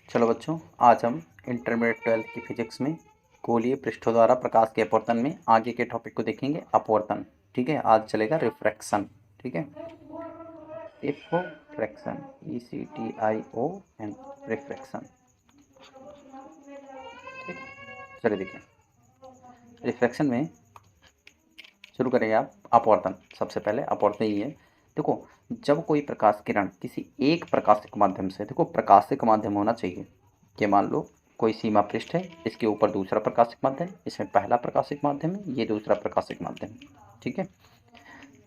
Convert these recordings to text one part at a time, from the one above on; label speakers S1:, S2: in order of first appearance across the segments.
S1: चलो बच्चों, आज हम इंटरमीडिएट 12th की फिजिक्स में गोलीय पृष्ठों द्वारा प्रकाश के अपवर्तन में आगे के टॉपिक को देखेंगे, अपवर्तन। ठीक है, आज चलेगा रिफ्रैक्शन। ठीक है, रिफ्रैक्शन, ECTION, रिफ्रैक्शन। ठीक, चलिए देखिए, रिफ्रैक्शन में शुरू करेंगे आप अपवर्तन। सबसे पहले अपवर्तन ही है। देखो, जब कोई प्रकाश किरण किसी एक प्रकाशिक माध्यम से, देखो प्रकाशिक माध्यम होना चाहिए कि मान लो कोई सीमा पृष्ठ है, इसके ऊपर दूसरा प्रकाशिक माध्यम, इसमें पहला प्रकाशिक माध्यम है, ये दूसरा प्रकाशिक माध्यम है। ठीक है,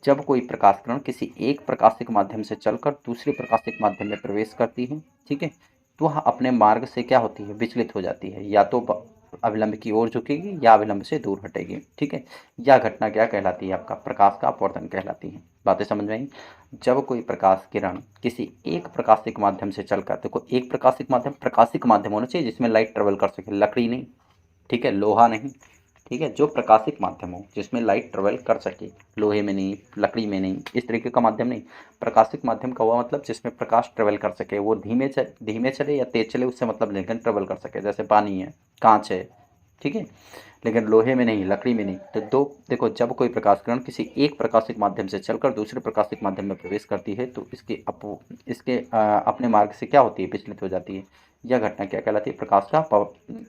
S1: जब कोई प्रकाश किरण किसी एक प्रकाशिक माध्यम से चलकर दूसरे प्रकाशिक माध्यम में प्रवेश करती है, ठीक है, तो वह अपने मार्ग से क्या होती है, विचलित हो जाती है। या तो अविलंब की ओर झुकेगी या अविलंब से दूर हटेगी। ठीक है, यह घटना क्या कहलाती है, आपका प्रकाश का अपवर्तन कहलाती है। बातें समझ में आई। जब कोई प्रकाश किरण किसी एक प्रकाशिक माध्यम से चलकर, देखो एक प्रकाशिक माध्यम होना चाहिए जिसमें लाइट ट्रेवल कर सके, लकड़ी नहीं, ठीक है, लोहा नहीं। ठीक है, जो प्रकाशिक माध्यम हो जिसमें लाइट ट्रेवल कर सके, लोहे में नहीं, लकड़ी में नहीं, इस तरीके का माध्यम नहीं। प्रकाशिक माध्यम का हुआ मतलब जिसमें प्रकाश ट्रेवल कर सके, वो धीमे चले या तेज चले, उससे मतलब लेकिन ट्रेवल कर सके, जैसे पानी है, कांच है। ठीक है, लेकिन लोहे में नहीं, लकड़ी में नहीं। तो देखो, जब कोई प्रकाश किरण किसी एक प्रकाशिक माध्यम से चलकर दूसरे प्रकाशिक माध्यम में प्रवेश करती है तो इसके अपने मार्ग से क्या होती है, विचलित हो जाती है। यह घटना क्या कहलाती है, प्रकाश का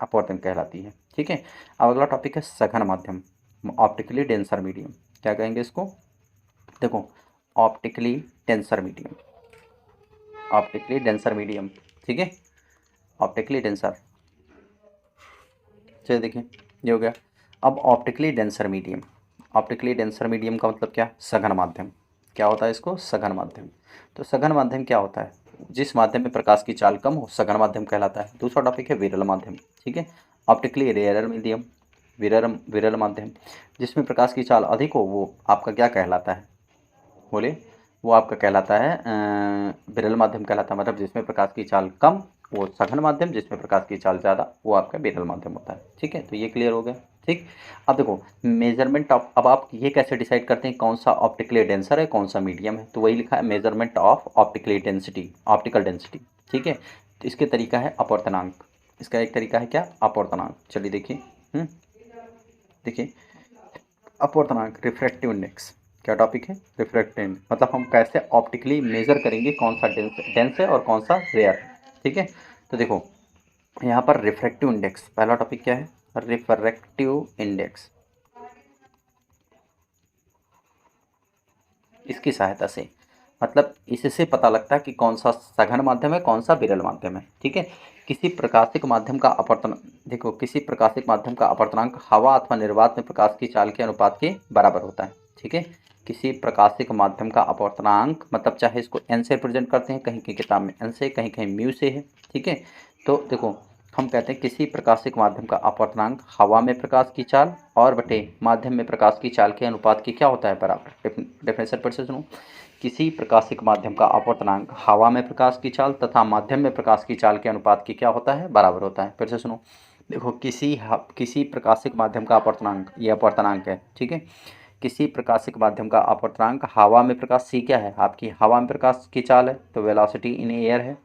S1: अपवर्तन कहलाती है। ठीक है, अब अगला टॉपिक है सघन माध्यम, ऑप्टिकली डेंसर मीडियम। क्या कहेंगे इसको, देखो optically denser medium, optically denser medium. ठीक है, ऑप्टिकली डेंसर। चलिए देखिए, ये हो गया। अब optically denser medium, optically denser medium का मतलब क्या, सघन माध्यम। क्या होता है इसको, सघन माध्यम। तो सघन माध्यम क्या होता है, जिस माध्यम में प्रकाश की चाल कम हो, सघन माध्यम कहलाता है। दूसरा टॉपिक है विरल माध्यम। ठीक है, ऑप्टिकली रेयर मीडियम, विरल माध्यम। जिसमें प्रकाश की चाल अधिक हो वो आपका क्या कहलाता है, बोले, वो आपका कहलाता है विरल माध्यम कहलाता है। मतलब जिसमें प्रकाश की चाल कम वो सघन माध्यम, जिसमें प्रकाश की चाल ज़्यादा वो आपका विरल माध्यम होता है। ठीक है, तो ये क्लियर हो गया। ठीक, अब देखो मेजरमेंट ऑफ, अब आप ये कैसे डिसाइड करते हैं कौन सा ऑप्टिकली डेंसर है कौन सा मीडियम है, तो वही लिखा है measurement of optically density, optical density. ठीक है, तो इसके तरीका है अपवर्तनांक, इसका एक तरीका है क्या, अपवर्तनांक। चलिए देखिए, देखिए अपवर्तनांक, रिफ्रैक्टिव इंडेक्स। क्या टॉपिक है, रिफ्रैक्टिव इंडेक्स, मतलब हम कैसे ऑप्टिकली मेजर करेंगे कौन सा डेंस है और कौन सा रेयर है। ठीक है, तो देखो यहाँ पर रिफ्रैक्टिव इंडेक्स, पहला टॉपिक क्या है, रिफ्रैक्टिव इंडेक्स। इसकी सहायता से, मतलब इससे पता लगता है कि कौन सा सघन माध्यम है कौन सा विरल माध्यम है। ठीक है, किसी प्रकाशिक माध्यम का अपवर्तन, देखो किसी प्रकाशिक माध्यम का अपवर्तनांक हवा अथवा निर्वात में प्रकाश की चाल के अनुपात के बराबर होता है। ठीक है, किसी प्रकाशिक माध्यम का अपवर्तनांक, मतलब चाहे इसको एन से रिप्रेजेंट करते हैं, कहीं की किताब में एन से, कहीं कहीं म्यू से है। ठीक है, तो देखो हम कहते हैं किसी प्रकाशिक माध्यम का अपवर्तनांक हवा में प्रकाश की चाल और बटे माध्यम में प्रकाश की चाल के अनुपात की क्या होता है, बराबर। डेफिनेशन पर से सुनो, किसी प्रकाशिक माध्यम का अपवर्तनांक हवा में प्रकाश की चाल तथा माध्यम में प्रकाश की चाल के अनुपात की क्या होता है, बराबर होता है। फिर से सुनो, देखो किसी प्रकाशिक माध्यम का अपवर्तनांक, ये अपवर्तनांक है। ठीक है, किसी प्रकाशिक माध्यम का अपवर्तनांक हवा में प्रकाश, सी क्या है आपकी, हवा में प्रकाश की चाल है, तो वेलोसिटी इन एयर है,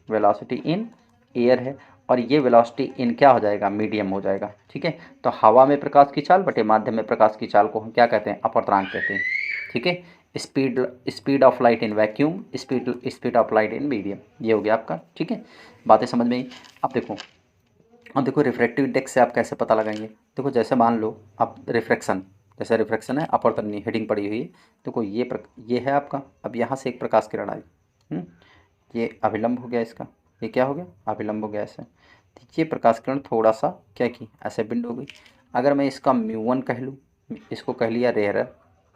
S1: वेलोसिटी इन एयर है, और ये वेलोसिटी इन क्या हो जाएगा, मीडियम हो जाएगा। ठीक है, तो हवा में प्रकाश की चाल बटे माध्यम में प्रकाश की चाल को हम क्या कहते हैं, अपवर्तनांक कहते हैं। ठीक है, speed speed of light in vacuum, speed of light in medium, ये हो गया आपका। ठीक है, बातें समझ में आई। अब देखो रिफ्रैक्टिव इंडेक्स से आप कैसे पता लगाएंगे, देखो जैसे मान लो आप रिफ्रैक्शन, जैसे रिफ्रैक्शन है, अपवर्तन हेडिंग पड़ी हुई है। देखो ये है आपका, अब यहाँ से एक प्रकाश किरण आई, ये अभिलंब हो गया इसका, ये क्या हो गया, अभिलंब हो गया ऐसे। तो ये प्रकाश किरण थोड़ा सा क्या की, ऐसे बिंड हो गई। अगर मैं इसका म्यू1 कह लूँ, इसको कह लिया रेयर,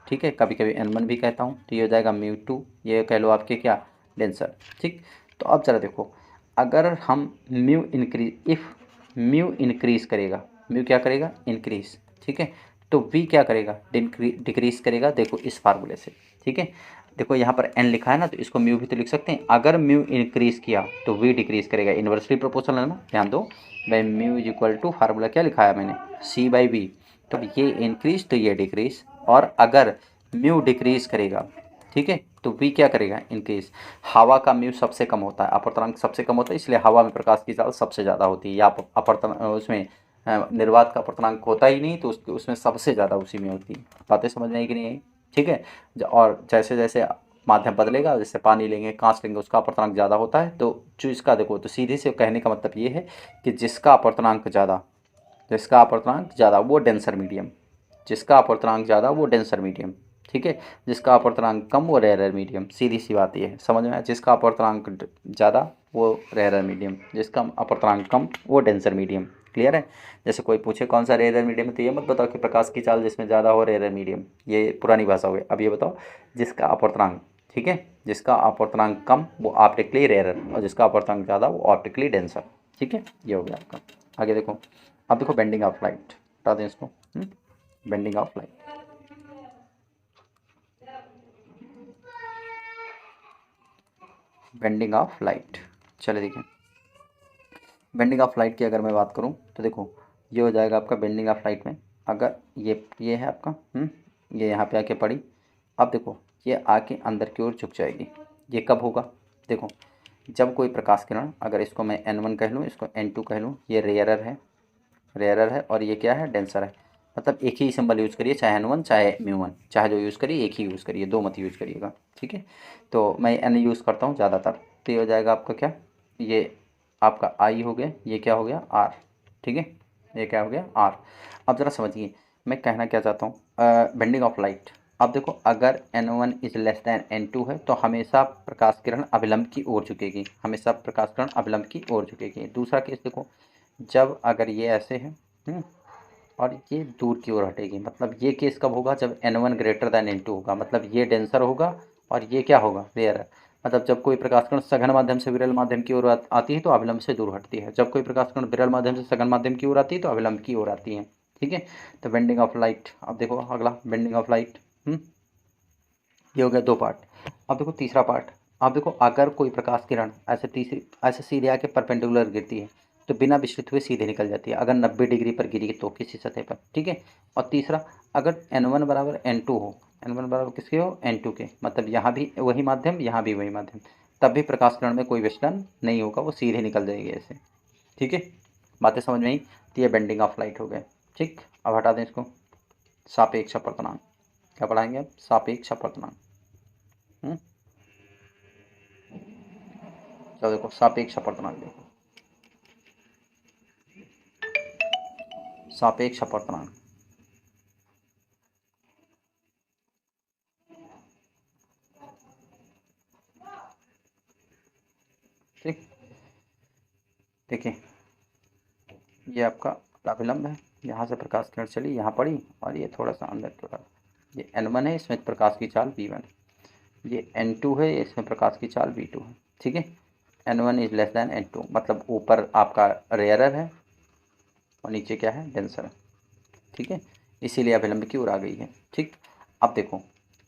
S1: ठीक है, कभी कभी n1 भी कहता हूँ, तो ये हो जाएगा म्यू2, ये कह लो आपके क्या, डेंसर। ठीक, तो अब ज़रा देखो, अगर हम इफ़ म्यू इंक्रीज़ करेगा, म्यू क्या करेगा, इंक्रीज़। ठीक है, तो वी क्या करेगा, डिक्रीज़ करेगा, देखो इस फार्मूले से। ठीक है, देखो यहाँ पर n लिखा है ना, तो इसको म्यू भी तो लिख सकते हैं। अगर म्यू इंक्रीज़ किया तो वी डिक्रीज़ करेगा, इन्वर्सली प्रोपोर्शनल है ना, ध्यान दो भाई। Mu is equal to, formula क्या लिखा है मैंने, सी बाई वी। तो ये इंक्रीज तो ये डिक्रीज, और अगर म्यू डिक्रीज़ करेगा, ठीक है, तो वी क्या करेगा, इंक्रीज। हवा का म्यू सबसे कम होता है, अपवर्तनांक सबसे कम होता है, इसलिए हवा में प्रकाश की चाल सबसे ज़्यादा होती है। या अपवर्तन उसमें निर्वात का अपवर्तनांक होता ही नहीं, तो उसमें सबसे ज़्यादा उसी में होती है। बातें समझ में आई कि नहीं आई? ठीक है। और जैसे जैसे माध्यम बदलेगा, जैसे पानी लेंगे, कांच लेंगे, उसका अपवर्तनांक ज़्यादा होता है। तो जो इसका देखो, तो सीधे से कहने का मतलब ये है कि जिसका अपवर्तनांक ज़्यादा, जिसका अपवर्तनांक ज़्यादा वो डेंसर मीडियम, जिसका अपवर्तनांक ज़्यादा वो डेंसर मीडियम, ठीक है। जिसका अपवर्तनांक कम वो रेयर मीडियम। सीधी सी बात ये है, समझ में आया? जिसका अपवर्तनांक ज़्यादा वो रेयर मीडियम, जिसका अपवर्तनांक कम वो डेंसर मीडियम। क्लियर है? जैसे कोई पूछे कौन सा रेयर मीडियम है, तो ये मत बताओ कि प्रकाश की चाल जिसमें ज़्यादा हो रेयर मीडियम, ये पुरानी भाषा हो गई। अब ये बताओ जिसका अपवर्तनांक, ठीक है, जिसका अपवर्तनांक कम वो ऑप्टिकली रेयर, और जिसका अपवर्तनांक ज़्यादा वो ऑप्टिकली डेंसर। ठीक है, ये हो गया आपका। आगे देखो, अब देखो बेंडिंग ऑफ लाइट, बता दें इसको। Bending of light, bending of light. चलिए देखिए, बेंडिंग ऑफ लाइट की अगर मैं बात करूं तो देखो, ये हो जाएगा आपका बेंडिंग ऑफ लाइट में। अगर ये है आपका, ये यहाँ पे आके पड़ी। अब देखो, ये आके अंदर की ओर झुक जाएगी। ये कब होगा? देखो, जब कोई प्रकाश किरण, अगर इसको मैं n1 कह लूँ, इसको n2 कह लूँ, ये रेयरर है, रेयरर है, और ये क्या है, डेंसर है। मतलब एक ही सिंबल यूज़ करिए, चाहे n1 चाहे म्यू1, चाहे जो यूज़ करिए एक ही यूज़ करिए, दो मत यूज़ करिएगा। ठीक है, तो मैं n यूज़ करता हूँ ज़्यादातर। तो ये हो जाएगा आपका क्या, ये आपका आई हो गया, ये क्या हो गया, आर। ठीक है, ये क्या हो गया, आर। अब ज़रा समझिए मैं कहना क्या चाहता हूँ। बेंडिंग ऑफ लाइट, अब देखो अगर n1 is less than n2 है, तो हमेशा प्रकाश किरण अभिलंब की ओर झुकेगी, हमेशा प्रकाश किरण अभिलंब की ओर झुकेगी। दूसरा केस देखो, जब अगर ये ऐसे है, और ये दूर की ओर हटेगी, मतलब ये केस कब होगा, जब n1 ग्रेटर दैन n2 होगा, मतलब ये डेंसर होगा और ये क्या होगा, रेयर। मतलब जब कोई प्रकाश कण सघन माध्यम से विरल माध्यम की ओर आती है तो अभिलंब से दूर हटती है, जब कोई प्रकाश कण विरल माध्यम से सघन माध्यम की ओर आती है तो अभिलंब की ओर आती है। ठीक है, तो बेंडिंग ऑफ लाइट। अब देखो अगला बेंडिंग ऑफ लाइट, ये हो गया दो पार्ट। अब देखो तीसरा पार्ट। अब देखो अगर कोई प्रकाश किरण ऐसे सीधे आके परपेंडिकुलर गिरती है, तो बिना विचलित हुए सीधे निकल जाती है, अगर 90 डिग्री पर गिरी तो किसी सतह पर। ठीक है, और तीसरा, अगर n1 बराबर n2 हो, n1 बराबर किसके हो, n2 के, मतलब यहाँ भी वही माध्यम, यहाँ भी वही माध्यम, तब भी प्रकाश किरण में कोई विचलन नहीं होगा, वो सीधे निकल जाएगी ऐसे। ठीक है, बातें समझ में आई? तो ये बेंडिंग ऑफ लाइट हो गए। ठीक, अब हटा दें इसको। सापेक्ष अपवर्तनांक, क्या पढ़ाएंगे अब, सापेक्ष अपवर्तनांक। चलो देखो सापेक्ष अपवर्तनांक, देखो सापेक्ष अपवर्तनांक, ठीक। देखिए, ये आपका अभिलंब है, यहाँ से प्रकाश किरण चली, यहाँ पड़ी, और ये थोड़ा सा अंदर की ओर। ये n1 है, इसमें प्रकाश की चाल v1, ये n2 है, इसमें प्रकाश की चाल v2 है। ठीक है, n1 is less than n2, मतलब ऊपर आपका रेयरर है और नीचे क्या है, डेंसर है। ठीक है, इसीलिए अभिलंब की ओर आ गई है। ठीक, अब देखो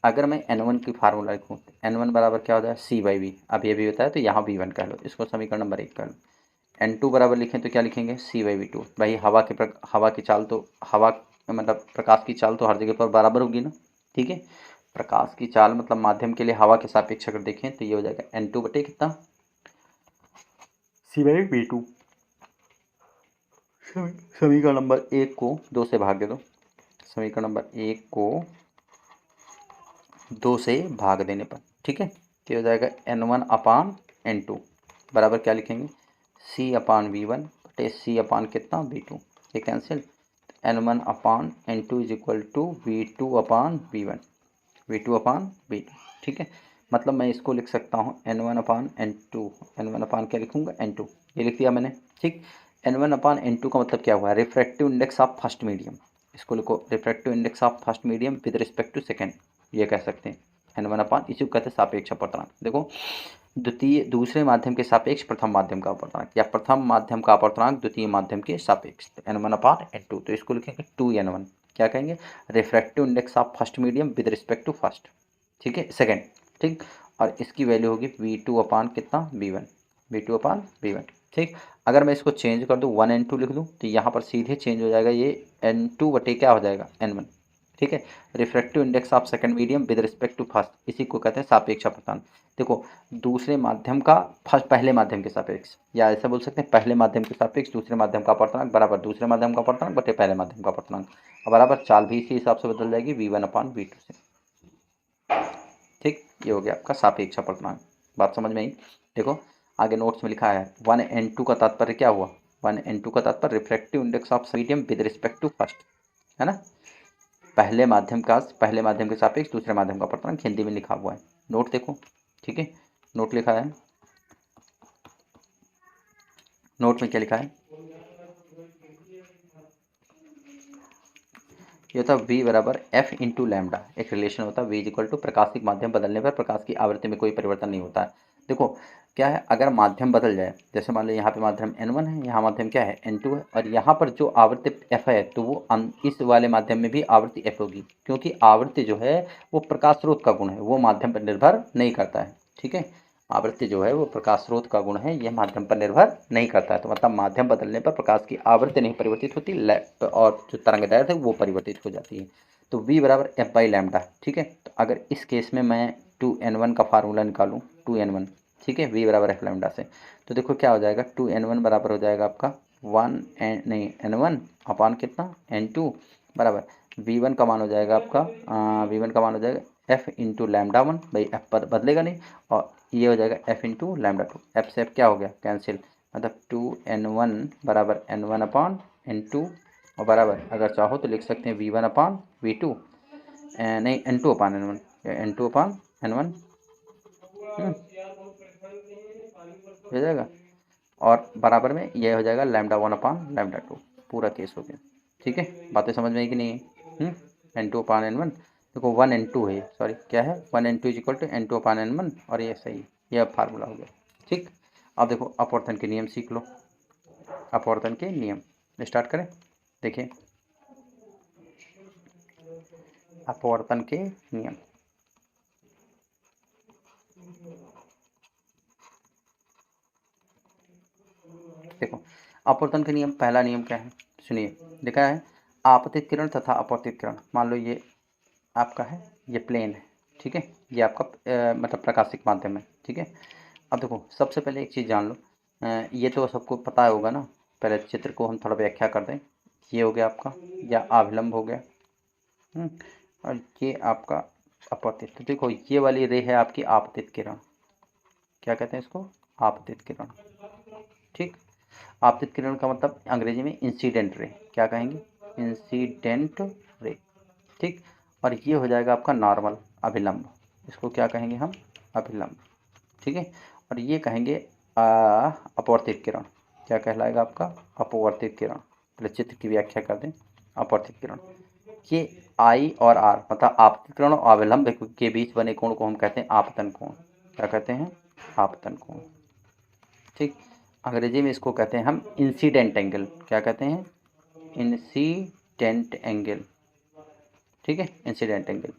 S1: अगर मैं n1 की फार्मूला लिखूँ, n1 बराबर क्या होता है, c/v। अब ये भी होता है तो यहाँ v1 कह लो, इसको समीकरण नंबर 1 कह लो। n2 बराबर लिखें तो क्या लिखेंगे, c/v2। भाई हवा की चाल तो, हवा मतलब प्रकाश की चाल तो हर जगह पर बराबर होगी ना। ठीक है, प्रकाश की चाल मतलब माध्यम के लिए हवा के सापेक्ष अगर देखें तो ये हो जाएगा n2 बटे कितना, c/v2। समीकरण नंबर 1 को 2 से भाग दे दो, समीकरण नंबर 1 को 2 से भाग देने पर, ठीक है, तो हो जाएगा n1 अपान n2 बराबर क्या लिखेंगे, c अपान v1 बटे c अपान कितना, v2। ये cancel, n1 upon n2 is equal to v2 upon v1, v2 upon v2। ठीक है, मतलब मैं इसको लिख सकता हूँ n1 अपान n2, n1 अपान क्या लिखूँगा, n2, ये लिख दिया मैंने। ठीक, n1 अपान n2 का मतलब क्या हुआ, refractive index of first medium, इसको लिखो refractive index of first medium with respect to second, ये कह सकते हैं n1 अपान, इसी को कहते हैं सापेक्ष अपवर्तनांक। देखो, दूसरे माध्यम के सापेक्ष प्रथम माध्यम का अपवर्तनांक, या प्रथम माध्यम का अपवर्तनांक द्वितीय माध्यम के सापेक्ष, तो n1 अपान n2, तो इसको लिखेंगे 2n1, क्या कहेंगे, refractive index of first medium with respect to first, ठीक है, सेकेंड। ठीक, और इसकी वैल्यू होगी v2 अपान कितना, v1, v2 अपान v1। ठीक, अगर मैं इसको चेंज कर दूँ 1n2 लिख दूँ, तो यहाँ पर सीधे चेंज हो जाएगा, ये n2 बटे क्या हो जाएगा, n1, ठीक है। Refractive index of second medium with respect to first, इसी को कहते हैं सापेक्ष अपवर्तन। देखो दूसरे माध्यम का फर्स्ट पहले माध्यम के सापेक्ष, या ऐसा बोल सकते हैं पहले माध्यम के सापेक्ष दूसरे माध्यम का अपवर्तनांक बराबर दूसरे माध्यम का अपवर्तनांक बटे पहले माध्यम का अपवर्तनांक, बराबर चाल भी इसी हिसाब से बदल जाएगी V1/V2 से। ठीक, ये हो गया आपका सापेक्ष अपवर्तनांक। बात समझ में आई। देखो आगे नोट्स में लिखा है 1n2 का तात्पर्य क्या हुआ, 1n2 का तात्पर्य refractive index of medium with respect to first, है ना। पहले माध्यम के सापेक्ष दूसरे माध्यम का अपवर्तनांक हिंदी में लिखा हुआ है। नोट देखो, ठीक है। नोट लिखा है, नोट में क्या लिखा है, ये होता है V बराबर F इंटू लैम्डा। एक रिलेशन होता है V इक्वल टू प्रकाशिक माध्यम बदलने पर प्रकाश की आवृत्ति में कोई परिवर्तन नहीं होता है। देखो क्या है, अगर माध्यम बदल जाए, जैसे मान लो यहाँ पे माध्यम N1 है, यहाँ माध्यम क्या है N2 है, और यहाँ पर जो आवृत्ति F है तो वो इस वाले माध्यम में भी आवृत्ति F होगी, क्योंकि आवृत्ति जो है वो प्रकाश स्रोत का गुण है, वो माध्यम पर निर्भर नहीं करता है। ठीक है, आवृत्ति जो है वो प्रकाश स्रोत का गुण है, यह माध्यम पर निर्भर नहीं करता है। तो मतलब माध्यम बदलने पर प्रकाश की आवृत्ति नहीं परिवर्तित होती, और जो तरंगदैर्घ्य है वो परिवर्तित हो जाती है। तो V बराबर F बाई लैम्डा। ठीक है, तो अगर इस केस में मैं 2n1 का फार्मूला निकालूँ, 2n1, ठीक है, V बराबर F लैम्डा से, तो देखो क्या हो जाएगा, 2n1 बराबर हो जाएगा आपका n1 अपान कितना n2 बराबर V1 का मान हो जाएगा आपका V1 का मान हो जाएगा F इंटू लैम्डा 1 भाई, F पर बदलेगा नहीं, और ये हो जाएगा F इंटू लैम्डा 2। F से F क्या हो गया कैंसिल, मतलब 2n1 बराबर n1 अपान n2, और बराबर अगर चाहो तो लिख सकते हैं V1 अपान V2, नहीं n2 अपान n1, n2 अपान n1 हो जाएगा, और बराबर में ये हो जाएगा लैम्डा 1 अपान लैम्डा 2। पूरा केस हो गया। ठीक है, बातें समझ में आई कि नहीं है। n2 अपान n1, देखो 1n2 है, सॉरी क्या है 1n2 is equal to n2 upon n1, और ये सही, यह फार्मूला हो गया। ठीक, अब देखो अपवर्तन के नियम सीख लो। अपवर्तन के नियम स्टार्ट करें, देखिए अपवर्तन के नियम। देखो अपवर्तन के नियम, पहला नियम क्या है सुनिए, लिखा है आपतित किरण तथा अपवर्तित किरण। मान लो ये आपका है, ये प्लेन है, ठीक है, ये आपका मतलब प्रकाशिक माध्यम है। ठीक है, अब देखो सबसे पहले एक चीज़ जान लो, ये तो सबको पता होगा ना, पहले चित्र को हम थोड़ा व्याख्या कर दें। ये हो गया आपका, या अभिलंब हो गया, और ये आपका अपवर्तित। तो देखो ये वाली रे है आपकी आपतित किरण, क्या कहते हैं इसको, आपतित किरण। ठीक, आपतित किरण का मतलब अंग्रेजी में इंसिडेंट रे, क्या कहेंगे, इंसिडेंट रे। ठीक, और ये हो जाएगा आपका नॉर्मल अभिलंब, इसको क्या कहेंगे हम, अभिलंब। ठीक है, और ये कहेंगे अपवर्तित किरण, क्या कहलाएगा आपका, अपवर्तित किरण। पहले चित्र की व्याख्या कर दें, अपवर्तित किरण। ये आई और आर मतलब आपतित किरण और अभिलंब के बीच बने कोण को हम कहते हैं आपतन कोण, क्या कहते हैं, आपतन कोण। ठीक, अंग्रेजी में इसको कहते हैं हम इंसिडेंट एंगल, क्या कहते हैं, इंसिडेंट एंगल। ठीक है, इंसिडेंट एंगल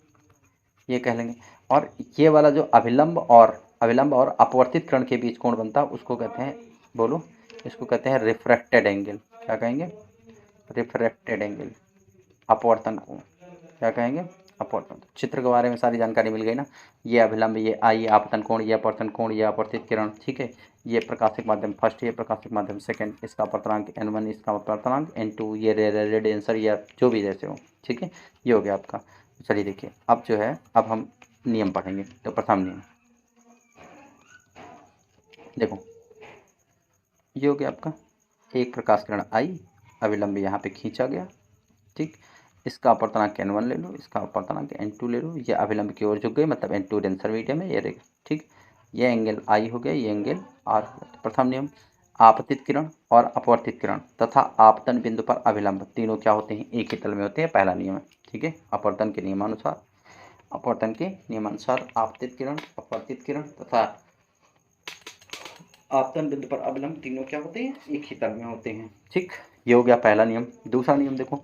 S1: ये कह लेंगे। और ये वाला जो अभिलंब और अपवर्तित किरण के बीच कोण बनता है उसको कहते हैं, बोलो, इसको कहते हैं रिफ्रैक्टेड एंगल, क्या कहेंगे, रिफ्रैक्टेड एंगल, अपवर्तन कोण, क्या कहेंगे, अपवर्तन। चित्र के बारे में सारी जानकारी मिल गई ना, ये अभिलंब, ये आई, ये आपतन कोण, ये अपवर्तन कोण, ये अपवर्तित किरण। ठीक है, ये प्रकाशिक माध्यम फर्स्ट, ये प्रकाशिक माध्यम सेकंड, इसका अपवर्तनांक n1, इसका अपवर्तनांक n2, ये रेडियंसर या जो भी जैसे हो। ठीक है, ये हो गया आपका। चलिए देखिए अब जो है, अब हम नियम पढ़ेंगे। तो प्रथम नियम देखो, ये हो गया आपका, एक प्रकाश किरण आई, अभिलंब यहाँ पे खींचा गया। ठीक, इसका अपवर्तनांक n1 ले लो, इसका अपवर्तनांक n2 ले लो, ये अभिलंब की ओर झुक गए, मतलब n2 डेंसर मीडियम है, ये रहेगा। ठीक, ये एंगल आई हो गया, ये एंगल आर हो गया। तो प्रथम नियम, आपतित किरण और अपवर्तित किरण तथा आपतन बिंदु पर अभिलंब तीनों क्या होते हैं, एक ही तल में होते हैं, पहला नियम है। ठीक है, अपवर्तन के नियमानुसार, अपवर्तन के नियमानुसार आपतित किरण, अपवर्तित किरण तथा आपतन बिंदु पर अभिलंब तीनों क्या होते हैं, एक ही तल में होते हैं। ठीक, ये हो गया पहला नियम। दूसरा नियम देखो,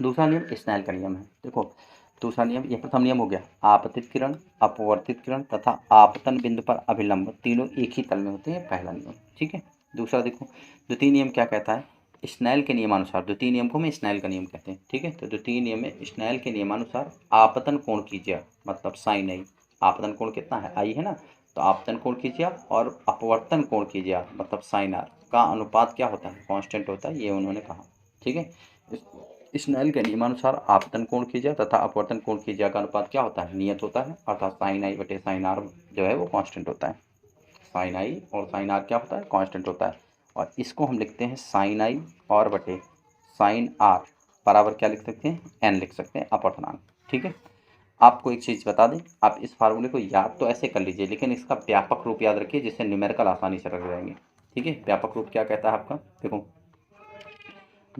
S1: दूसरा नियम स्नेल का नियम है। देखो दूसरा नियम, ये प्रथम नियम हो गया, आपतित किरण, अपवर्तित किरण तथा आपतन बिंदु पर अभिलंब तीनों एक ही तल में होते हैं, पहला नियम। ठीक है, दूसरा देखो, द्वितीय नियम क्या कहता है, स्नेल के नियमानुसार, द्वितीय नियम को हम स्नेल का नियम कहते हैं, ठीक है। तो द्वितीय नियम में स्नेल के नियमानुसार आपतन कोण कीजिए, मतलब साइन आई। आपतन कोण कितना है, आई है ना, तो आपतन कोण कीजिए और अपवर्तन कोण कीजिए, मतलब साइन आर का अनुपात क्या होता है, कांस्टेंट होता है, ये उन्होंने कहा, ठीक है। स्नेल के नियमानुसार आपतन कोण कीजिए तथा अपवर्तन कोण कीजिए का अनुपात क्या होता है, नियत होता है, अर्थात साइन आई बटे साइन आर जो है वो कांस्टेंट होता है। साइन आई और साइन आर क्या होता है, कांस्टेंट होता है। और इसको हम लिखते हैं साइन आई और बटे साइन आर बराबर क्या लिख सकते हैं, एन लिख सकते हैं, अपवर्तनांक, ठीक है। आपको एक चीज़ बता दें, आप इस फार्मूले को याद तो ऐसे कर लीजिए, लेकिन इसका व्यापक रूप याद रखिए जिससे न्यूमेरिकल आसानी से रख जाएंगे, ठीक है। व्यापक रूप क्या कहता है आपका, देखो,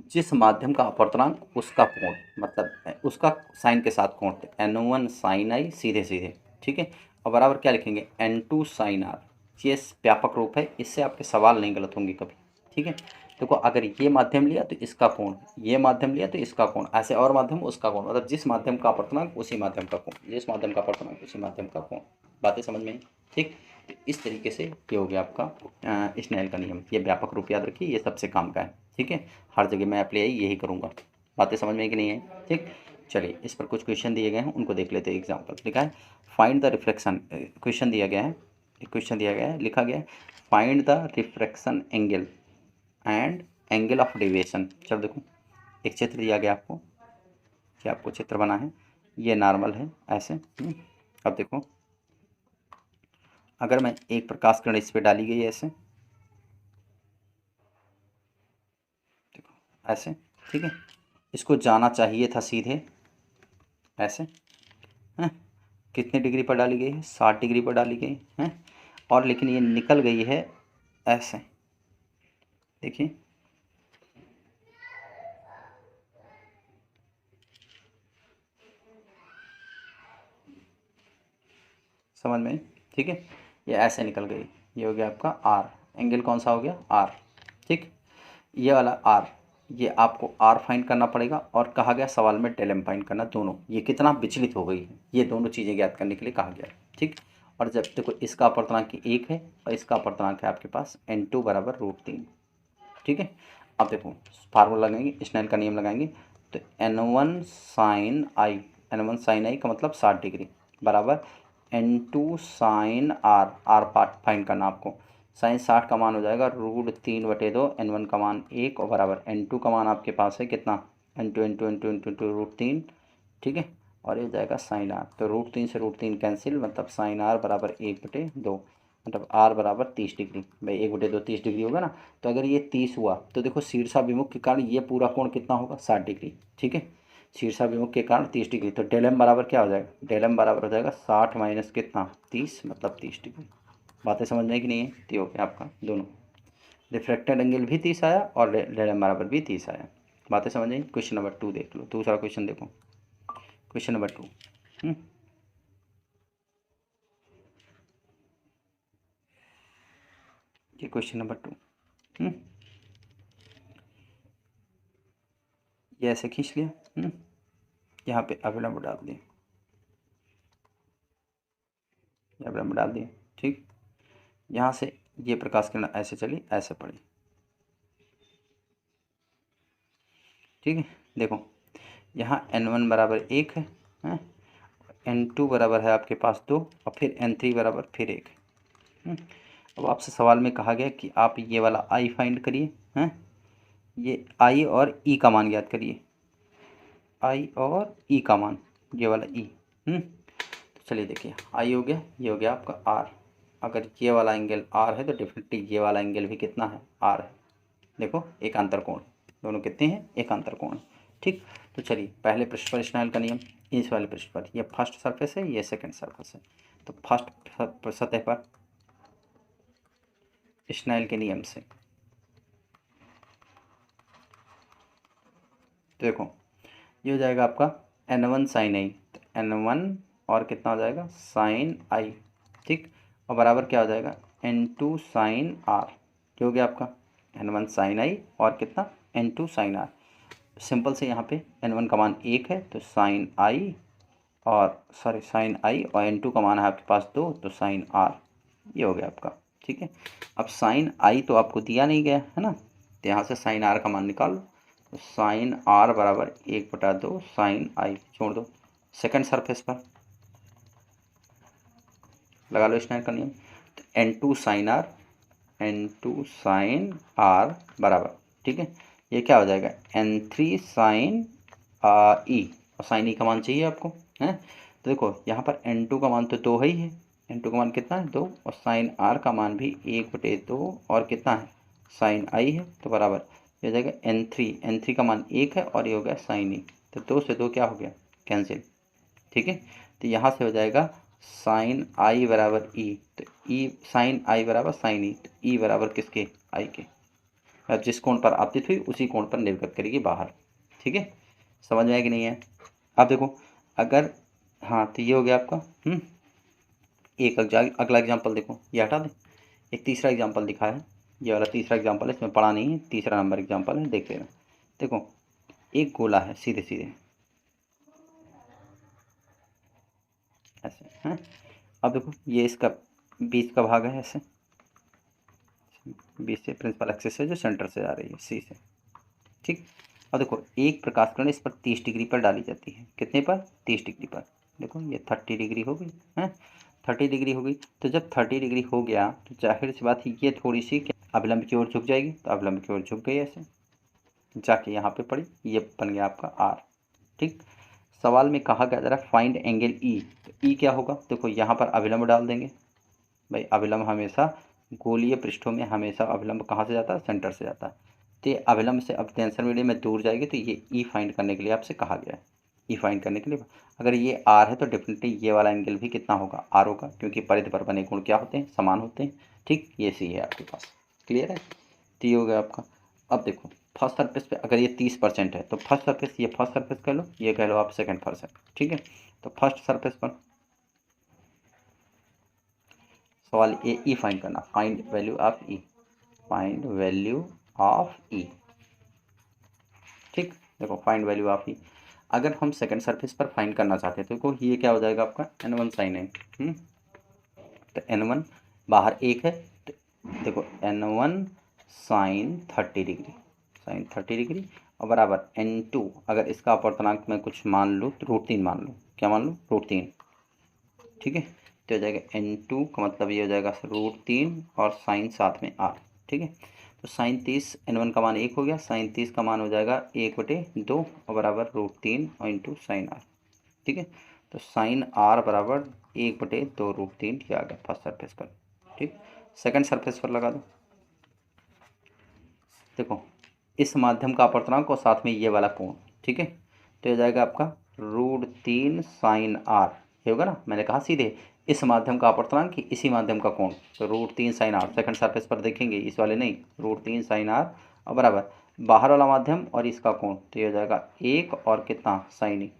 S1: जिस माध्यम का अपवर्तनांक उसका कोण, मतलब उसका साइन के साथ कोण, N1 साइन आई सीधे सीधे, ठीक है। और बराबर क्या लिखेंगे, N2 साइन आर। ये व्यापक रूप है, इससे आपके सवाल नहीं गलत होंगे कभी, ठीक है। देखो, अगर ये माध्यम लिया तो इसका कोण, ये माध्यम लिया तो इसका कोण, ऐसे और माध्यम उसका कोण, मतलब जिस माध्यम का अपवर्तनांक उसी माध्यम का कोण, जिस माध्यम का अपवर्तनांक उसी माध्यम का कोण। बातें समझ में आई, ठीक। तो इस तरीके से ये हो गया आपका स्नेल का नियम। ये व्यापक रूप याद रखिए, ये सबसे काम का है, ठीक है। हर जगह मैं अप्लाई यही करूँगा। बातें समझ में आई कि नहीं है, ठीक। चलिए, इस पर कुछ क्वेश्चन दिए गए हैं, उनको देख लेते हैं। एग्जाम्पल लिखा है, फाइंड द रिफ्लेक्शन, क्वेश्चन दिया गया है, एक क्वेश्चन दिया गया है, लिखा गया है, find the refraction angle and angle of deviation. चलो देखो, एक चित्र दिया गया आपको, क्या आपको चित्र बना है, ये नॉर्मल है ऐसे। अब देखो, अगर मैं एक प्रकाश किरण इस पर डाली गई है ऐसे, देखो ऐसे, ठीक है। इसको जाना चाहिए था सीधे ऐसे, हैं, कितने डिग्री पर डाली गई है, 60 डिग्री पर डाली गई है, और लेकिन ये निकल गई है ऐसे, देखिए, समझ में, ठीक है। ये ऐसे निकल गई, ये हो गया आपका आर, एंगल कौन सा हो गया, आर, ठीक। ये वाला आर, ये आपको आर फाइंड करना पड़ेगा, और कहा गया सवाल में डेल एम फाइंड करना, दोनों ये कितना विचलित हो गई है, ये दोनों चीज़ें ज्ञात करने के लिए कहा गया है, ठीक। और जब देखो, इसका अपवर्तनांक 1 है और इसका अपवर्तनांक है आपके पास N2 बराबर √3, ठीक है। अब देखो, फार्मूला लगाएंगे, स्नेल का नियम लगाएंगे, तो N1 साइन आई, N1 साइन आई का मतलब 60 डिग्री बराबर N2 sine r, r part find करना आपको। साइन 60 का मान हो जाएगा √3/2, N1 का मान 1 और बराबर N2 का मान आपके पास है कितना, N2 ठीक है। और ये हो जाएगा साइन आर, तो √3 से √3 कैंसिल, मतलब साइन आर बराबर 1/2, मतलब आर बराबर 30 डिग्री, भाई 1/2 30 डिग्री होगा ना। तो अगर ये 30 हुआ तो देखो, शीर्षाभिमुख के कारण ये पूरा कोण कितना होगा, 60 डिग्री, ठीक है। शीर्षाभिमुख के कारण 30 डिग्री, तो डेल एम बराबर क्या हो जाएगा, डेल एम बराबर हो जाएगा 60 माइनस कितना, 30, मतलब 30 डिग्री। बातें समझ में कि नहीं है, तो हो गया आपका दोनों, रिफ्रैक्टेड एंगल भी 30 आया और डेल एम बराबर भी 30 आया। बातें समझ आई। क्वेश्चन नंबर 2 देख लो, दूसरा क्वेश्चन देखो, क्वेश्चन नंबर 2, ये क्वेश्चन नंबर 2, ये ऐसे खींच लिया, यहाँ पे अविलंब डाल दिए, अविलंब डाल दिए, ठीक। यहाँ से ये प्रकाश किरण ऐसे चली, ऐसे पड़ी, ठीक है। देखो, यहाँ N1 बराबर 1 है, N2 बराबर है आपके पास 2, और फिर N3 बराबर फिर 1 है। अब आपसे सवाल में कहा गया कि आप ये वाला I फाइंड करिए, हैं, ये I और E का मान ज्ञात करिए, I और E का मान, ये वाला E, तो चलिए देखिए, I हो गया, ये हो गया आपका R। अगर ये वाला एंगल R है तो डेफिनेटली ये वाला एंगल भी कितना है, R है। देखो, एक अंतर कोण, दोनों कितने हैं, एक अंतर कोण, ठीक। तो चलिए, पहले पृष्ठ पर स्नेल का नियम, इस वाले पृष्ठ पर, ये फर्स्ट सरफेस है, ये सेकंड सरफेस है, तो फर्स्ट सतह पर स्नेल के नियम से, तो देखो, ये हो जाएगा आपका N1 साइन आई, तो N1 और कितना हो जाएगा, साइन आई, ठीक। और बराबर क्या हो जाएगा, N2 साइन आर, जो हो गया आपका N1 साइन आई और कितना, N2 साइन आर। सिंपल से यहाँ पे N1 का मान 1 है, तो साइन आई, और सॉरी साइन आई, और N2 का मान है आपके पास 2, तो साइन आर, ये हो गया आपका, ठीक है। अब साइन आई तो आपको दिया नहीं गया है ना, तो यहाँ से साइन आर का मान निकाल लो, तो साइन आर बराबर 1/2 साइन आई, छोड़ दो। सेकंड सरफेस पर लगा लो स्नेल का नियम, तो N2 sine are, N2 sine are बराबर, ठीक है, ये क्या हो जाएगा N3 साइन ई, और साइन ई का मान चाहिए आपको, है। तो देखो यहाँ पर N2 का मान तो 2 है ही है, N2 का मान कितना है 2, और साइन आर का मान भी 1/2 और कितना है साइन आई है, तो बराबर ये हो जाएगा N3 का मान 1 है और ये हो गया साइन ई, तो 2 से 2 क्या हो गया कैंसिल, ठीक है। तो यहाँ से हो जाएगा साइन आई बराबर ई, तो ई साइन आई बराबर साइन ई, तो ई बराबर किसके आई के, अब जिस कोण पर आपतित हुई उसी कोण पर निर्गत करेगी बाहर, ठीक है। समझ में आया कि नहीं है। अब देखो अगर, हाँ तो ये हो गया आपका एक अगला एग्जाम्पल देखो, ये हटा दें, एक तीसरा एग्जाम्पल दिखा है, ये वाला तीसरा एग्जाम्पल है, इसमें पढ़ा नहीं है, तीसरा नंबर एग्जाम्पल है, देख लेना। देखो एक गोला है सीधे सीधे ऐसे हैं, अब देखो ये इसका 20 का भाग है ऐसे, 20 से प्रिंसिपल एक्सिस से जो सेंटर से आ रही है सी से, ठीक। अब देखो एक प्रकाश किरण इस पर 30 डिग्री पर डाली जाती है, कितने पर 30 डिग्री पर, देखो ये 30 डिग्री हो गई है, 30 डिग्री हो गई, तो जब 30 डिग्री हो गया तो जाहिर सी बात है ये थोड़ी सी अभिलंब की ओर झुक जाएगी, तो अभिलंब की ओर झुक गई ऐसे जाके यहाँ पे पड़ी, ये बन गया आपका आर, ठीक। सवाल में कहा गया जरा फाइंड एंगल ई, तो ई क्या होगा, देखो यहाँ पर अभिलंब डाल देंगे, भाई अभिलंब हमेशा गोलीय पृष्ठों में हमेशा अभिलंब कहाँ से जाता है सेंटर से जाता है, तो ये अभिलंब से अब टेंशन मीडियम में दूर जाएगी, तो ये ई फाइंड करने के लिए आपसे कहा गया है, ई फाइंड करने के लिए अगर ये आर है तो डेफिनेटली ये वाला एंगल भी कितना होगा आर होगा, क्योंकि परिधि पर बने कोण क्या होते हैं समान होते हैं, ठीक। ये सी है आपके पास, क्लियर है, तो ये हो गया आपका। अब देखो फर्स्ट सरफेस पे अगर ये 30% है तो फर्स्ट सरफेस, ये फर्स्ट सरफेस कह लो, ये कह लो आप सेकंड परसेंट, ठीक है। तो फर्स्ट सरफेस पर सवाल ये ई फाइंड करना, find value of E, find value of E, ठीक। देखो फाइंड वैल्यू ऑफ ई, अगर हम सेकंड सरफेस पर फाइंड करना चाहते हैं तो देखो ये क्या हो जाएगा आपका N1 साइन है, तो N1 बाहर एक है, तो देखो N1 sign 30 degree, sign 30 degree और बराबर N2, अगर इसका अपवर्तनांक मैं कुछ मान लूँ तो √3 मान लूँ, क्या मान लूँ √3, ठीक है। तो हो जाएगा N2 का मतलब ये हो जाएगा √3 और साइन साथ में आर, ठीक है। तो साइन 30 N1 का मान 1 हो गया, साइन 30 का मान हो जाएगा 1/2 और बराबर √3 और इंटू साइन आर, ठीक है। तो साइन आर बराबर 1/2 √3 किया गया फर्स्ट सरफेस पर, ठीक। सेकंड सरफेस पर लगा दो, देखो इस माध्यम का अपवर्तनांक और साथ में ये वाला कोण, ठीक है। तो हो जाएगा आपका √3 साइन आर, ये होगा ना, मैंने कहा सीधे इस माध्यम का अपवर्तनांक कि इसी माध्यम का कोण, तो √3 साइन आर सेकंड सरफेस पर देखेंगे, इस वाले नहीं, √3 साइन आर और बराबर बाहर वाला माध्यम और इसका कोण, तो ये हो जाएगा 1 और कितना साइन ई,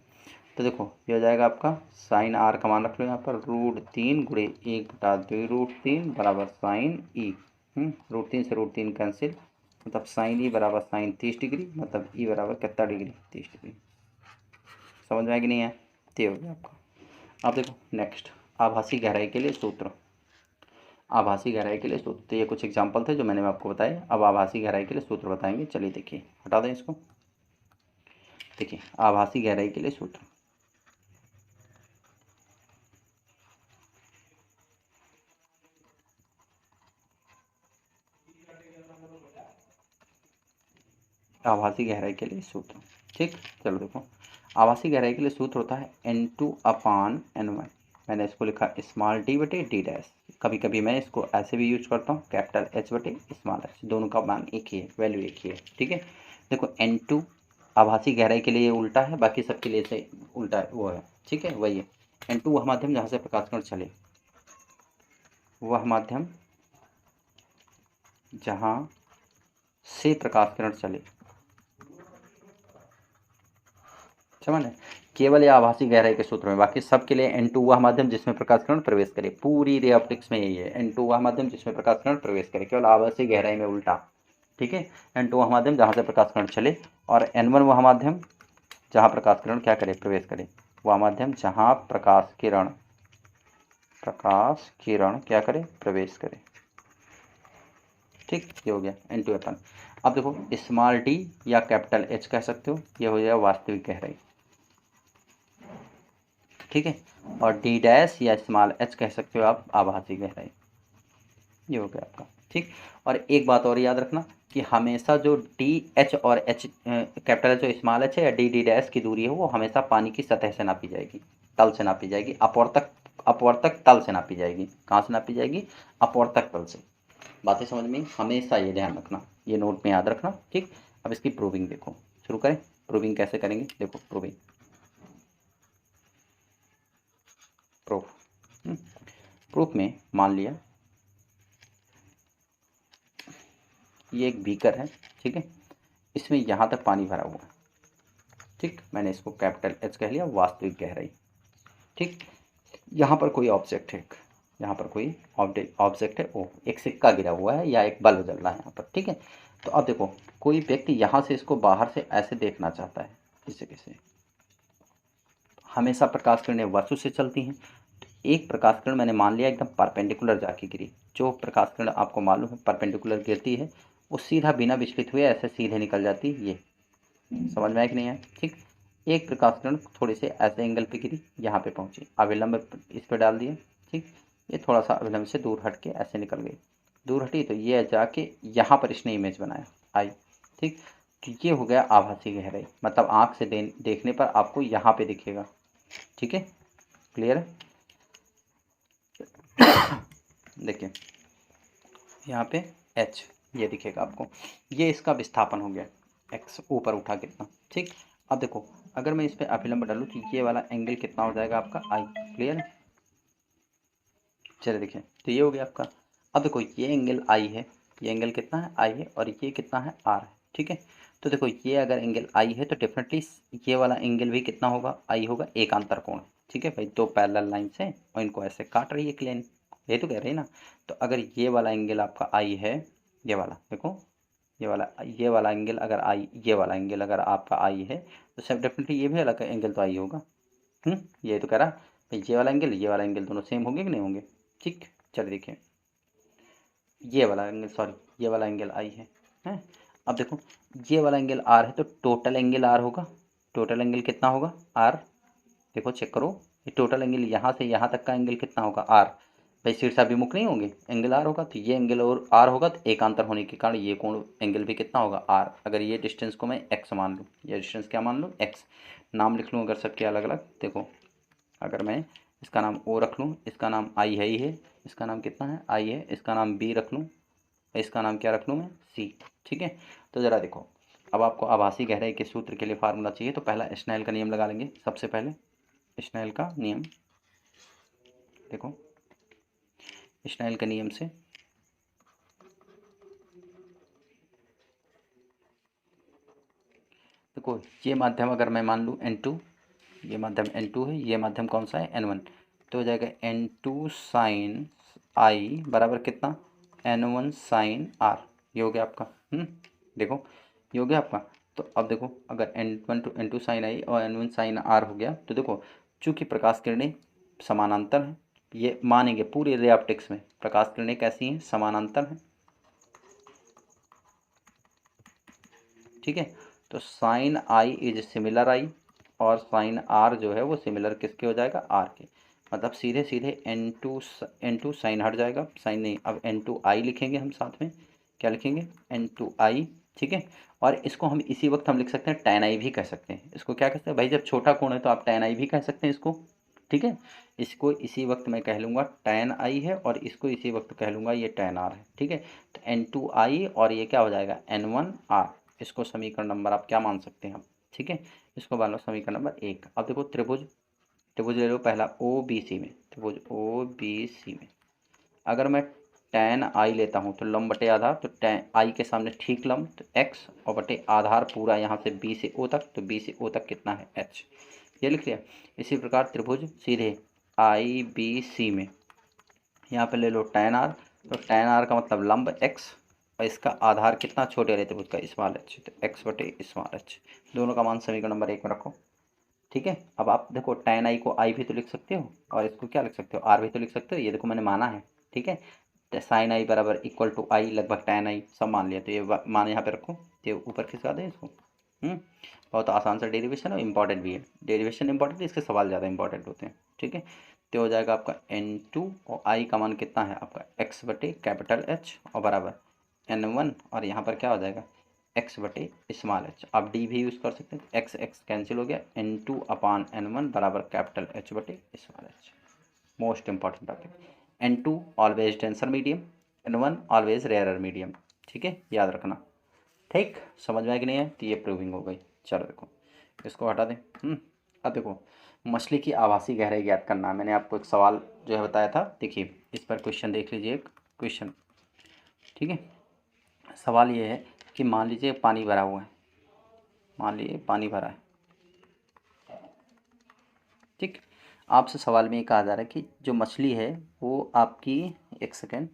S1: तो देखो ये हो जाएगा आपका साइन आर का मान रख लो यहाँ पर √3 गुणे 1/2 √3 बराबर साइन ई, √3 से √3 कैंसिल, मतलब साइन ई बराबर साइन 30 डिग्री, मतलब ई बराबर कितना डिग्री 30 डिग्री, समझ में आया कि नहीं है, ये हो गया आपका। अब देखो नेक्स्ट आभासी गहराई के लिए सूत्र, आभासी गहराई के लिए सूत्र, तो ये कुछ एग्जाम्पल थे जो मैंने आपको बताए, अब आभासी गहराई के लिए सूत्र बताएंगे, चलिए देखिए हटा दें इसको, देखिए आभासी गहराई के लिए सूत्र, आभासी गहराई के लिए सूत्र, ठीक। चलो देखो आभासी गहराई के लिए सूत्र होता है N2/N1, मैंने इसको लिखा स्मॉल d/d', कभी कभी मैं इसको ऐसे भी यूज करता हूँ कैपिटल H/स्मॉल h, दोनों का मान एक ही है, वैल्यू एक ही है, ठीक है। देखो N2 आभासी गहराई के लिए ये उल्टा है, बाकी सबके लिए से उल्टा है, वो है, ठीक है वही है। N2 वह माध्यम जहाँ से प्रकाश कण चले, वह माध्यम जहाँ से प्रकाश किरण चले, समझ है, केवल ये आभासी गहराई के सूत्र में, बाकी सबके लिए N2 वह माध्यम जिसमें प्रकाश किरण प्रवेश करे, पूरी रे ऑप्टिक्स में यही है, N2 वह माध्यम जिसमें प्रकाश किरण प्रवेश करे, केवल आभासी गहराई में उल्टा, ठीक है। N2 वह माध्यम जहाँ से प्रकाश किरण चले, और N1 वह माध्यम जहाँ प्रकाश किरण क्या करे प्रवेश करे, वह माध्यम जहाँ प्रकाश किरण क्या करे प्रवेश करे, ठीक, ये हो गया N2 अब देखो स्मॉल d या कैपिटल H कह सकते हो, ये हो जाएगा वास्तविक गहराई, ठीक है। और d डैश या स्मॉल h कह सकते हो आप आभासी गहराई, ये हो गया आपका, ठीक। और एक बात और याद रखना कि हमेशा जो डी एच और एच कैपिटल एच और स्मॉल एच है या डी डी डैश की दूरी है वो हमेशा पानी की सतह से नापी जाएगी, तल से नापी जाएगी, अपवर्तक तल से नापी जाएगी। कहाँ से नापी जाएगी? अपवर्तक तल से। बातें समझ में आई? हमेशा ये ध्यान रखना, ये नोट में याद रखना, ठीक। अब इसकी प्रूविंग देखो, शुरू करें। प्रूविंग कैसे करेंगे? देखो प्रूविंग, प्रूफ प्रूफ में मान लिया ये एक बीकर है, ठीक है, इसमें यहाँ तक पानी भरा हुआ है, ठीक। मैंने इसको कैपिटल एच कह लिया, वास्तविक गहराई, ठीक। यहाँ पर कोई ऑब्जेक्ट है, यहाँ पर कोई ऑब्जेक्ट है, ओ एक सिक्का गिरा हुआ है या एक बल्ब जल रहा है यहाँ पर, ठीक है। तो अब देखो कोई व्यक्ति यहाँ से इसको बाहर से ऐसे देखना चाहता है, इस जगह से। हमेशा प्रकाश किरणें वस्तु से चलती हैं, तो एक प्रकाश किरण मैंने मान लिया एकदम परपेंडिकुलर जाके गिरी। जो प्रकाश किरण आपको मालूम है परपेंडिकुलर गिरती है वो सीधा बिना विचलित हुए ऐसे सीधे निकल जाती है, ये समझ में आया कि नहीं है? ठीक। एक प्रकाश किरण थोड़ी से ऐसे एंगल पे गिरी, यहाँ पे पहुंची, अविलंब इस पे डाल दिया, ठीक। ये थोड़ा सा अविलंब से दूर हट के ऐसे निकल गई, दूर हटी तो ये जाके यहाँ पर इसने इमेज बनाया आई, ठीक। तो ये हो गया आभासी गहराई, मतलब आँख से देखने पर आपको यहाँ पे दिखेगा, ठीक है, क्लियर है? देखिए यहाँ पे H ये दिखेगा आपको, ये इसका विस्थापन हो गया, x ऊपर उठा कितना, ठीक। अब देखो अगर मैं इस पर अभिलंब डालूँ तो ये वाला एंगल कितना हो जाएगा आपका I, क्लियर है? चलिए देखिए, तो ये हो गया आपका। अब देखो ये एंगल I है, ये एंगल कितना है I है, और ये कितना है R है, ठीक है। तो देखो ये अगर एंगल I है तो डेफिनेटली ये वाला एंगल भी कितना होगा? I होगा, एकांतर कोण, ठीक है भाई। दो पैरेलल लाइन्स हैं और इनको ऐसे काट रही है प्लेन, ये तो कह रही है ना। तो अगर ये वाला एंगल आपका I है, ये वाला देखो, ये वाला एंगल अगर I, ये वाला एंगल अगर आपका I है तो सब डेफिनेटली ये भी अलग एंगल तो I होगा। ये तो कह रहा भाई ये वाला एंगल दोनों सेम होंगे कि नहीं होंगे, ठीक। चलिए देखिए ये वाला एंगल, सॉरी ये वाला एंगल आई है। अब देखो ये वाला एंगल आर है तो टोटल एंगल आर होगा, टोटल एंगल कितना होगा? आर। देखो चेक करो, ये टोटल एंगल यहाँ से यहाँ तक का एंगल कितना होगा? आर। भाई शीर्षाभिमुख नहीं होंगे, एंगल आर होगा, तो ये एंगल और आर होगा, तो एकांतर होने के कारण ये कोण एंगल भी कितना होगा? आर। अगर ये डिस्टेंस को मैं एक्स मान लूँ, ये डिस्टेंस क्या मान लूँ? एक्स। नाम लिख लूँ अगर सबके अलग अलग, देखो अगर मैं इसका नाम ओ रख लूँ, इसका नाम आई है ही है, इसका नाम कितना है? आई है, इसका नाम बी रख लूँ, इसका नाम क्या रख लूँ मैं? सी, ठीक है। तो ज़रा देखो अब आपको आभासी गहराई के सूत्र के लिए फार्मूला चाहिए, तो पहला स्नेल का नियम लगा लेंगे। सबसे पहले स्नेल का नियम, देखो स्नेल के नियम से देखो ये माध्यम अगर मैं मान लूँ N2, ये माध्यम N2 है, ये माध्यम कौन सा है? N1। तो हो जाएगा N2 साइन आई बराबर कितना? N1 sign are. ये हो गया आपका, देखो ये हो गया आपका। तो अब देखो अगर N2 साइन आई और N1 साइन आर हो गया, तो देखो चूंकि प्रकाश किरणें समानांतर हैं, ये मानेंगे पूरे रे ऑप्टिक्स में प्रकाश किरणें कैसी हैं? समानांतर हैं, ठीक है। तो sine i is similar i, और साइन आर जो है वो सिमिलर किसके हो जाएगा? आर के। मतलब सीधे सीधे N2 साइन हट जाएगा, साइन नहीं, अब N2 आई लिखेंगे हम साथ में, क्या लिखेंगे? N2 आई, ठीक है। और इसको हम इसी वक्त हम लिख सकते हैं टैन आई भी कह सकते हैं। इसको क्या कहते हैं भाई? जब छोटा कोण है तो आप टैन आई भी कह सकते हैं इसको, ठीक है। इसको इसी वक्त मैं कह लूँगा टैन आई है, और इसको इसी वक्त कह लूँगा ये टैन आर है, ठीक है। तो N2 आई और ये क्या हो जाएगा? N1 are. इसको समीकरण नंबर आप क्या मान सकते हैं आप, ठीक है। इसको मान लो समीकरण नंबर 1। अब देखो त्रिभुज, त्रिभुज ले लो पहला ओ बी सी में, त्रिभुज ओ बी सी में अगर मैं टैन आई लेता हूँ तो लंब बटे आधार, तो टैन आई के सामने ठीक लंब तो एक्स, और बटे आधार पूरा यहाँ से बी से ओ तक, तो बी से ओ तक कितना है? एच। ये लिख लिया। इसी प्रकार त्रिभुज सीधे आई बी सी में यहाँ पे ले लो टैन आर, तो टैन आर का मतलब लंब एक्स, और इसका आधार कितना? छोटे वाले त्रिभुज का स्मॉल एच, तो एक्स बटे स्मॉल एच। दोनों का मान समीकरण नंबर 1 में रखो, ठीक है। अब आप देखो टैन आई को आई भी तो लिख सकते हो, और इसको क्या लिख सकते हो? आर भी तो लिख सकते हो। ये देखो मैंने माना है, ठीक है। साइन आई बराबर इक्वल टू आई लगभग tan आई सब मान लिया, तो ये मान यहाँ पे रखो, तो ये ऊपर खिसका दें इसको। बहुत आसान सा डेरिवेशन है, इंपॉर्टेंट भी है। डेरिवेशन इंपॉर्टेंट है, इसके सवाल ज़्यादा इंपॉर्टेंट होते हैं। ठीक है, तो हो जाएगा आपका n2 और i का मान कितना है आपका x बटे कैपिटल H और बराबर n1, और यहाँ पर क्या हो जाएगा x बटे स्मॉल h। आप d भी यूज़ कर सकते हैं, x x कैंसिल हो गया, n2 अपान n1 बराबर कैपिटल H बटे small h। Most important topic. n2 always denser medium, n1 always rarer medium. ठीक है, याद रखना। ठीक, समझ में आया कि नहीं है, तो ये प्रूविंग हो गई। चलो देखो इसको हटा दें। अब देखो मछली की आभासी गहराई ज्ञात करना है। मैंने आपको एक सवाल जो है बताया था, देखिए इस पर क्वेश्चन देख लीजिए, एक क्वेश्चन। ठीक है, सवाल ये है कि मान लीजिए पानी भरा हुआ है, मान लीजिए पानी भरा है। ठीक, आपसे सवाल में ये कहा जा रहा है कि जो मछली है वो आपकी, एक सेकेंड,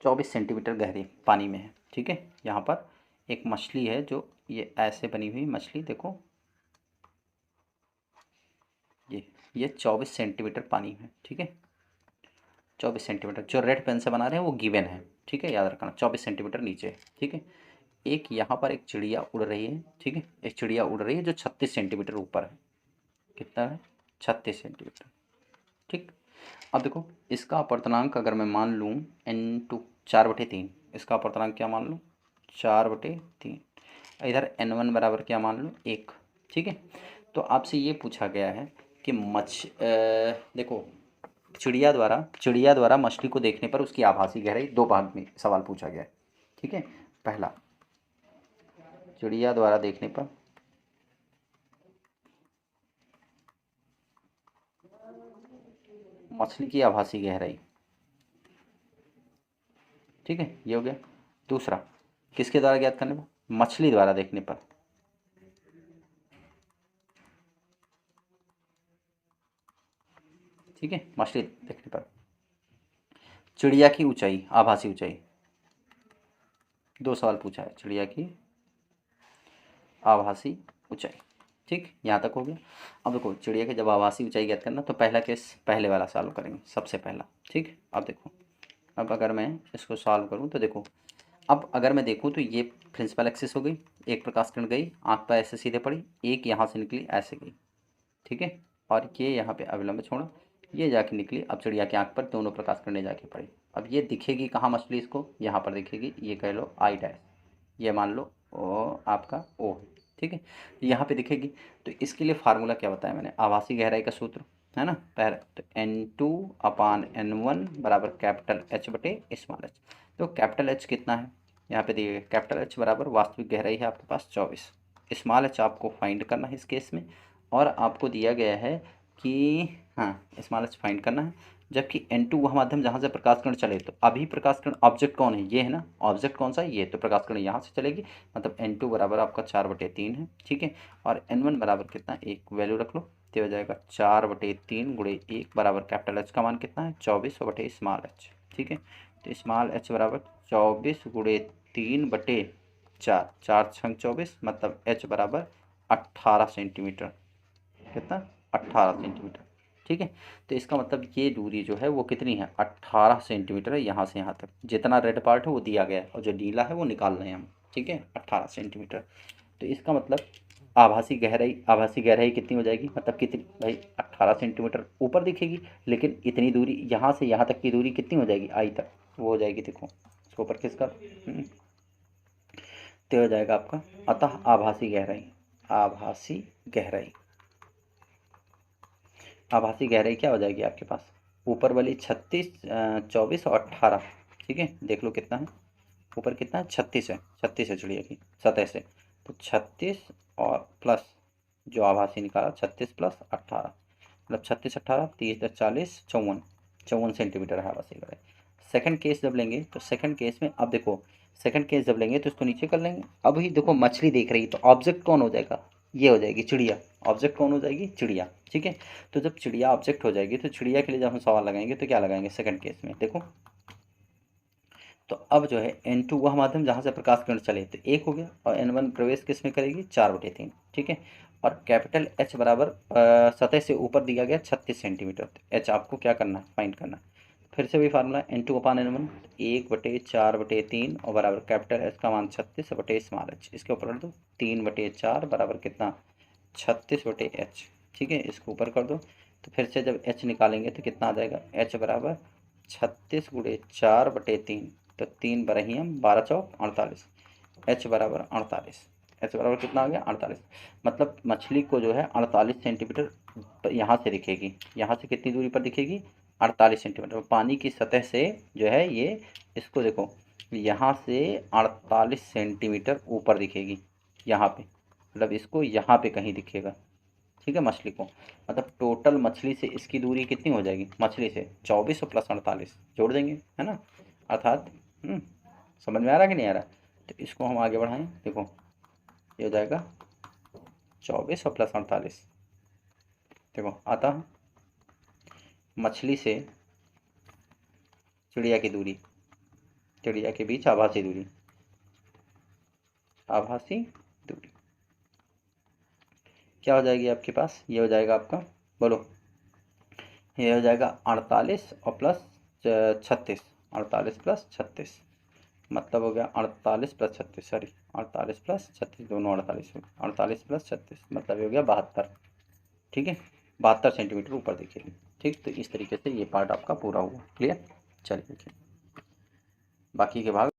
S1: 24 सेंटीमीटर गहरी पानी में है। ठीक है, यहाँ पर एक मछली है जो ये ऐसे बनी हुई मछली, देखो ये 24 सेंटीमीटर पानी में। ठीक है, 24 सेंटीमीटर जो रेड पेन से बना रहे हैं वो गिवन है। ठीक है, याद रखना 24 सेंटीमीटर नीचे। ठीक है, एक यहाँ पर एक चिड़िया उड़ रही है। ठीक है, एक चिड़िया उड़ रही है जो 36 सेंटीमीटर ऊपर है। कितना है, 36 सेंटीमीटर। ठीक, अब देखो इसका अपवर्तनांक अगर मैं मान लूँ n2 4/3, इसका अपवर्तनांक क्या मान लूँ 4/3, इधर n1 बराबर क्या मान लूँ 1। ठीक है, तो आपसे ये पूछा गया है कि देखो चिड़िया द्वारा मछली को देखने पर उसकी आभासी गहराई, दो भाग में सवाल पूछा गया है। ठीक है, पहला चिड़िया द्वारा देखने पर मछली की आभासी गहराई। ठीक है, ये हो गया। दूसरा किसके द्वारा ज्ञात करने पर, मछली द्वारा देखने पर। ठीक है, मछली देखने पर चिड़िया की ऊंचाई, आभासी ऊंचाई। दो सवाल पूछा है, चिड़िया की आभासी ऊंचाई। ठीक, यहाँ तक हो गया। अब देखो चिड़िया की जब आभासी ऊंचाई ज्ञात करना, तो पहला केस पहले वाला सॉल्व करेंगे सबसे पहला। ठीक, अब देखो, अब अगर मैं इसको सॉल्व करूँ तो देखो, अब अगर मैं देखूँ तो ये प्रिंसिपल एक्सिस हो गई, एक प्रकाश किरण गई आँख पर ऐसे सीधे पड़ी, एक यहाँ से निकली ऐसे गई। ठीक है, और ये यहाँ पे अविलंब छोड़ा, ये जाके निकली, अब चिड़िया की आँख पर दोनों प्रकाश किरणें जाके पड़ी। अब ये दिखेगी कहाँ मछली, इसको यहाँ पर दिखेगी, ये कह लो आई डैश, ये मान लो ओ आपका ओ। ठीक है, यहाँ पे दिखेगी। तो इसके लिए फार्मूला क्या बताया मैंने, आभासी गहराई का सूत्र है ना, पहला तो n2 अपान n1 बराबर कैपिटल H बटे स्मॉल h। तो कैपिटल H कितना है यहाँ पे दिए, कैपिटल H बराबर वास्तविक गहराई है आपके पास 24, स्मॉल h आपको फाइंड करना है इस केस में, और आपको दिया गया है कि हाँ स्मॉल h फाइंड करना है। जबकि n2 वह माध्यम जहाँ से प्रकाश किरण चले, तो अभी प्रकाश किरण ऑब्जेक्ट कौन है, ये है ना, ऑब्जेक्ट कौन सा है ये, तो प्रकाश किरण यहाँ से चलेगी, मतलब n2 बराबर आपका 4/3 है। ठीक है, और n1 बराबर कितना, एक वैल्यू रख लो, तो हो जाएगा 4/3 गुणे 1 बराबर कैपिटल H का मान कितना है 24 बटे स्मॉल h। ठीक है, तो स्मॉल h बराबर 24 गुणे 3/4, 4 छंग 24, मतलब h बराबर 18 सेंटीमीटर। कितना, 18 सेंटीमीटर। ठीक है, तो इसका मतलब ये दूरी जो है वो कितनी है 18 सेंटीमीटर है, यहाँ से यहाँ तक जितना रेड पार्ट है वो दिया गया है, और जो नीला है वो निकाल रहे हैं हम। ठीक है, 18 सेंटीमीटर। तो इसका मतलब आभासी गहराई कितनी हो जाएगी, मतलब कितनी भाई 18 सेंटीमीटर ऊपर दिखेगी, लेकिन इतनी दूरी यहाँ से यहाँ तक की दूरी कितनी हो जाएगी आई तक, वो हो जाएगी, देखो इसको ऊपर किसका, तो हो जाएगा आपका, अतः आभासी गहराई आभासी गहराई क्या हो जाएगी आपके पास, ऊपर वाली 36, 24 और 18। ठीक है, देख लो कितना है, ऊपर कितना है 36 है, 36 है चिड़िया की सतह से, तो 36 और प्लस जो आभासी निकाला 36 प्लस 18, मतलब 36 18 30 10 40 54, 54 सेंटीमीटर है आभासी गहराई। सेकंड केस जब लेंगे तो सेकंड केस में, अब देखो सेकंड केस जब लेंगे तो इसको नीचे कर लेंगे, अभी देखो मछली देख रही, तो ऑब्जेक्ट कौन हो जाएगा, ये हो जाएगी चिड़िया, ऑब्जेक्ट कौन हो जाएगी चिड़िया। ठीक है, तो जब चिड़िया ऑब्जेक्ट हो जाएगी तो चिड़िया के लिए जब हम सवाल लगाएंगे तो क्या लगाएंगे सेकंड केस में, देखो तो अब जो है n2 वह माध्यम जहाँ से प्रकाश किरण चले, तो 1 हो गया, और n1 प्रवेश किस में करेगी 4/3। ठीक है, और कैपिटल एच बराबर सतह से ऊपर दिया गया 36 सेंटीमीटर। तो एच आपको क्या करना है, फाइंड करना है। फिर से वही फार्मूला, N2/N1 1/4/3 और बराबर कैपिटल एच का मान 36 बटे स्मॉल एच, इसके ऊपर कर दो 3/4 बराबर कितना 36/h। ठीक है, इसको ऊपर कर दो। तो फिर से जब h निकालेंगे तो कितना आ जाएगा, h बराबर 36/4/3, तो 3 बरहियम 12 चौक 48, h बराबर 48। h बराबर कितना आ गया 48। मतलब मछली को जो है 48 सेंटीमीटर यहाँ से दिखेगी, यहाँ से कितनी दूरी पर दिखेगी 48 सेंटीमीटर। पानी की सतह से जो है ये, इसको देखो यहाँ से 48 सेंटीमीटर ऊपर दिखेगी यहाँ पे, मतलब इसको यहाँ पे कहीं दिखेगा। ठीक है, मछली को, मतलब टोटल मछली से इसकी दूरी कितनी हो जाएगी, मछली से 24 और प्लस 48 जोड़ देंगे, है ना, अर्थात समझ में आ रहा कि नहीं आ रहा। तो इसको हम आगे बढ़ाएं, देखो ये हो जाएगा 24 और प्लस 48। देखो आता है मछली से चिड़िया की दूरी, चिड़िया के बीच आभासी दूरी, आभासी दूरी क्या हो जाएगी आपके पास, ये हो जाएगा आपका, बोलो, ये हो जाएगा 48 और प्लस 36, 48 प्लस 36, मतलब हो गया 48 प्लस 36, सॉरी 48 प्लस 36, दोनों 48 हो गए, 48 प्लस 36 मतलब हो गया 72। ठीक है, 72 सेंटीमीटर ऊपर देखिए। ठीक, तो इस तरीके से ये पार्ट आपका पूरा हुआ, क्लियर। चलिए देखिए बाकी के भाग।